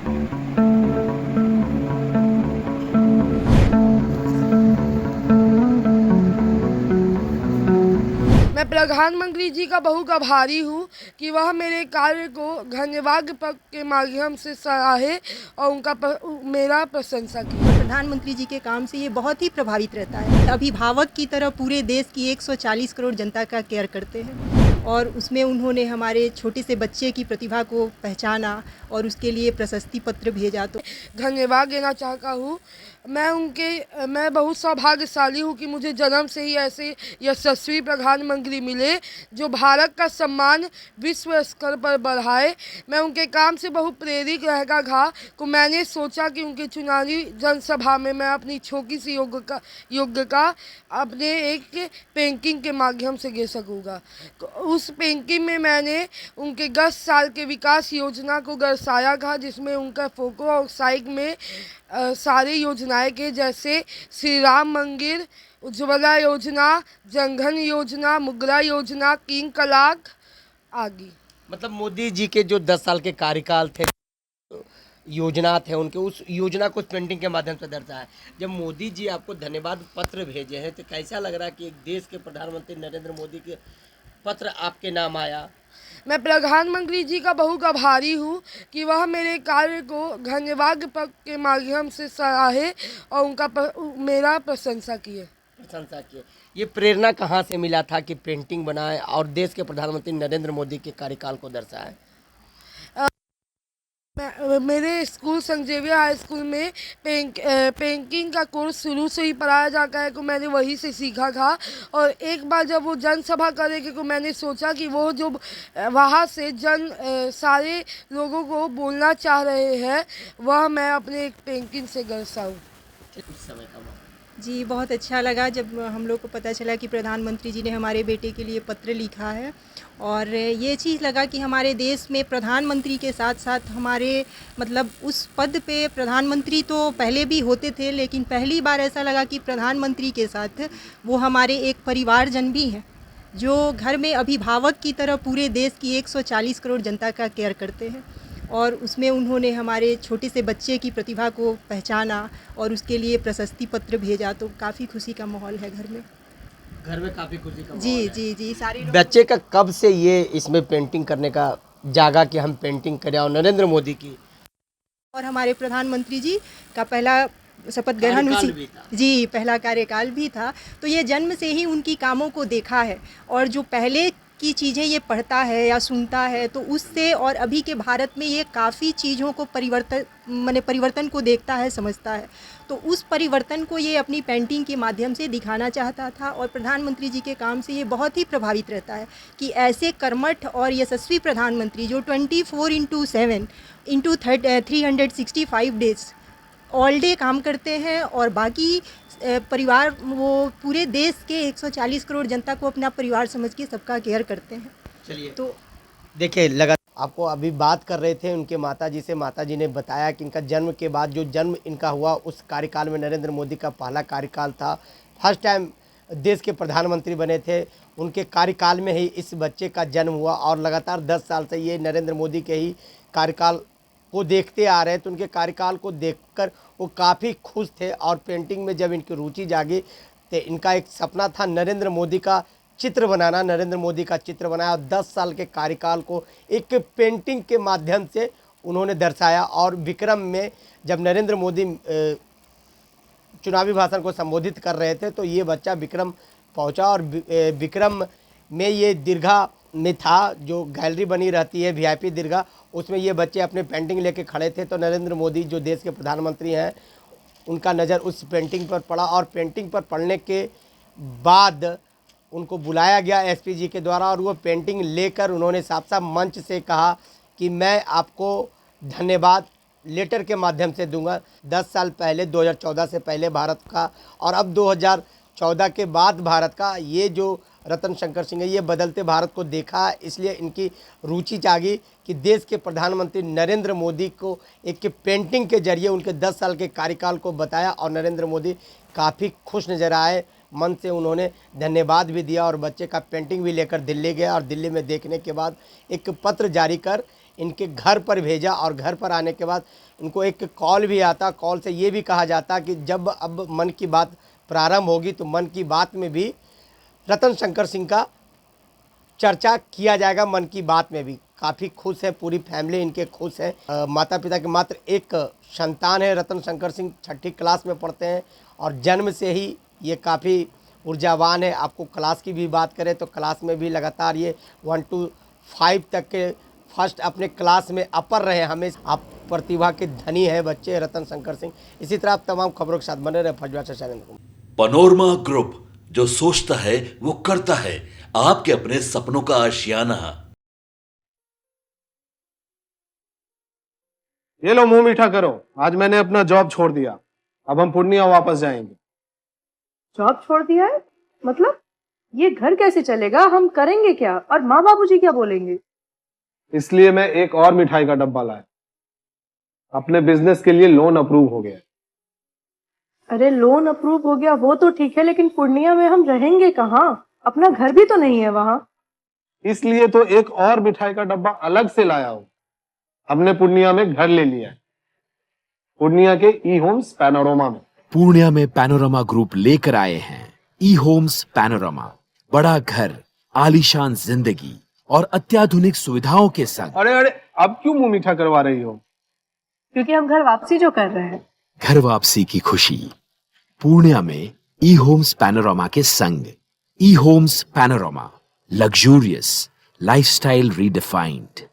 मैं प्रधानमंत्री जी का बहुत आभारी हूँ कि वह मेरे कार्य को धन्यवाद पत्र के माध्यम से सराहे और मेरा प्रशंसा की। प्रधानमंत्री जी के काम से ये बहुत ही प्रभावित रहता है। अभिभावक की तरह पूरे देश की 140 करोड़ जनता का केयर करते हैं और उसमें उन्होंने हमारे छोटे से बच्चे की प्रतिभा को पहचाना और उसके लिए प्रशस्ति पत्र भेजा। तो धन्यवाद देना चाहता हूँ। मैं बहुत सौभाग्यशाली हूँ कि मुझे जन्म से ही ऐसे यशस्वी प्रधानमंत्री मिले जो भारत का सम्मान विश्व स्तर पर बढ़ाए। मैं उनके काम से बहुत प्रेरित रहकर था तो मैंने सोचा कि उनके चुनावी जनसभा में मैं अपनी छोटी सी योग्यता अपने एक पेंटिंग के माध्यम से दे सकूँगा। तो उस पेंटिंग में मैंने उनके 10 साल के विकास योजना को दर्शाया था, जिसमें उनका फोटो और साइड में सारी योजनाएं के जैसे श्री राम मंदिर, उज्ज्वला योजना, जनधन योजना, मुद्रा योजना, 3 तलाक आदि। मतलब मोदी जी के जो 10 साल के कार्यकाल थे, योजना थे उनके, उस योजना को पेंटिंग के माध्यम से दर्शाया है। जब मोदी जी आपको धन्यवाद पत्र भेजे हैं तो कैसा लग रहा है कि एक देश के प्रधानमंत्री नरेंद्र मोदी के पत्र आपके नाम आया? मैं प्रधानमंत्री जी का बहुत आभारी हूँ कि वह मेरे कार्य को धन्यवाद पत्र के माध्यम से सराहे और मेरा प्रशंसा किए। प्रशंसा किए। ये प्रेरणा कहाँ से मिला था कि पेंटिंग बनाए और देश के प्रधानमंत्री नरेंद्र मोदी के कार्यकाल को दर्शाए? मेरे स्कूल संत जेवियर हाई स्कूल में पेंटिंग का कोर्स शुरू से ही पढ़ाया जाता है, तो मैंने वहीं से सीखा था। और एक बार जब वो जनसभा करेंगे तो मैंने सोचा कि वो जो वहाँ से सारे लोगों को बोलना चाह रहे हैं वह मैं अपने एक पेंटिंग से दर्शाऊँ। उस समय का जी बहुत अच्छा लगा जब हम लोग को पता चला कि प्रधानमंत्री जी ने हमारे बेटे के लिए पत्र लिखा है। और ये चीज़ लगा कि हमारे देश में प्रधानमंत्री के साथ साथ हमारे मतलब उस पद पे प्रधानमंत्री तो पहले भी होते थे, लेकिन पहली बार ऐसा लगा कि प्रधानमंत्री के साथ वो हमारे एक परिवारजन भी हैं जो घर में अभिभावक की तरह पूरे देश की 140 करोड़ जनता का केयर करते हैं। और उसमें उन्होंने हमारे छोटे से बच्चे की प्रतिभा को पहचाना और उसके लिए प्रशस्ति पत्र भेजा। तो काफ़ी खुशी का माहौल है घर में। घर में काफ़ी खुशी का जी माहौल है। जी जी सारे बच्चे का कब से ये इसमें पेंटिंग करने का जागा कि हम पेंटिंग करें, और नरेंद्र मोदी की और हमारे प्रधानमंत्री जी का पहला शपथ ग्रहण कार्यकाल उसी भी था। जी पहला कार्यकाल भी था। तो ये जन्म से ही उनकी कामों को देखा है और जो पहले की चीज़ें ये पढ़ता है या सुनता है तो उससे और अभी के भारत में ये काफ़ी चीज़ों को परिवर्तन को देखता है, समझता है। तो उस परिवर्तन को ये अपनी पेंटिंग के माध्यम से दिखाना चाहता था। और प्रधानमंत्री जी के काम से ये बहुत ही प्रभावित रहता है कि ऐसे कर्मठ और यशस्वी प्रधानमंत्री जो 24/7 इंटू 365 डेज ऑल डे काम करते हैं और बाकी परिवार वो पूरे देश के 140 करोड़ जनता को अपना परिवार समझ के सबका केयर करते हैं। चलिए तो देखिए, लगा आपको अभी बात कर रहे थे उनके माताजी से। माताजी ने बताया कि इनका जन्म के बाद जो जन्म इनका हुआ उस कार्यकाल में नरेंद्र मोदी का पहला कार्यकाल था, फर्स्ट टाइम देश के प्रधानमंत्री बने थे। उनके कार्यकाल में ही इस बच्चे का जन्म हुआ और लगातार 10 साल से ये नरेंद्र मोदी के ही कार्यकाल को देखते आ रहे हैं। तो उनके कार्यकाल को देखकर वो काफ़ी खुश थे और पेंटिंग में जब इनकी रुचि जागी तो इनका एक सपना था नरेंद्र मोदी का चित्र बनाना। नरेंद्र मोदी का चित्र बनाया और 10 साल के कार्यकाल को एक पेंटिंग के माध्यम से उन्होंने दर्शाया। और विक्रम में जब नरेंद्र मोदी चुनावी भाषण को संबोधित कर रहे थे तो ये बच्चा विक्रम पहुंचा और विक्रम में ये दीर्घा में था, जो गैलरी बनी रहती है वीआईपी दीर्घा, उसमें ये बच्चे अपने पेंटिंग लेके खड़े थे। तो नरेंद्र मोदी जो देश के प्रधानमंत्री हैं उनका नज़र उस पेंटिंग पर पड़ा और पेंटिंग पर पड़ने के बाद उनको बुलाया गया एसपी जी के द्वारा और वो पेंटिंग लेकर उन्होंने साफ साफ मंच से कहा कि मैं आपको धन्यवाद लेटर के माध्यम से दूंगा। 10 साल पहले 2014 से पहले भारत का और अब 2014 के बाद भारत का ये जो रतन शंकर सिंह है ये बदलते भारत को देखा, इसलिए इनकी रुचि जागी कि देश के प्रधानमंत्री नरेंद्र मोदी को एक पेंटिंग के जरिए उनके 10 साल के कार्यकाल को बताया और नरेंद्र मोदी काफ़ी खुश नज़र आए। मन से उन्होंने धन्यवाद भी दिया और बच्चे का पेंटिंग भी लेकर दिल्ली गए और दिल्ली में देखने के बाद एक पत्र जारी कर इनके घर पर भेजा और घर पर आने के बाद इनको एक कॉल भी आता, कॉल से ये भी कहा जाता कि जब अब मन की बात प्रारंभ होगी तो मन की बात में भी रतन शंकर सिंह का चर्चा किया जाएगा। मन की बात में भी काफ़ी खुश है, पूरी फैमिली इनके खुश है। माता पिता के मात्र एक संतान है, रतन शंकर सिंह 6ठी क्लास में पढ़ते हैं और जन्म से ही ये काफ़ी ऊर्जावान है। आपको क्लास की भी बात करें तो क्लास में भी लगातार ये 1 to 5 तक के फर्स्ट अपने क्लास में अपर रहे। हमें आप प्रतिभा के धनी है बच्चे रतन शंकर सिंह। इसी तरह आप तमाम खबरों के साथ बने रहे फजवा से शैलेंद्र। पनोरमा ग्रुप, जो सोचता है वो करता है। आपके अपने सपनों का आशियाना। ये लो मुंह मीठा करो, आज मैंने अपना जॉब छोड़ दिया, अब हम पूर्णिया वापस जाएंगे। जॉब छोड़ दिया है? मतलब ये घर कैसे चलेगा? हम करेंगे क्या? और माँ बाबूजी क्या बोलेंगे? इसलिए मैं एक और मिठाई का डब्बा लाया। अपने बिजनेस के लिए लोन अप्रूव हो गया। अरे लोन अप्रूव हो गया वो तो ठीक है, लेकिन पूर्णिया में हम रहेंगे कहाँ? अपना घर भी तो नहीं है वहाँ। इसलिए तो एक और मिठाई का डब्बा अलग से लाया हूं। हमने पूर्णिया में घर ले लिया है, पूर्णिया के ई होम्स पैनोरमा में। पूर्णिया में पैनोरमा ग्रुप लेकर आए हैं ई होम्स पैनोरमा। बड़ा घर, आलीशान जिंदगी और अत्याधुनिक सुविधाओं के संग। अरे अब क्यों मुंह मीठा करवा रही हो? क्योंकि हम घर वापसी जो कर रहे हैं। घर वापसी की खुशी पूर्णिया में ई होम्स पैनोरमा के संग। E homes panorama, luxurious lifestyle redefined.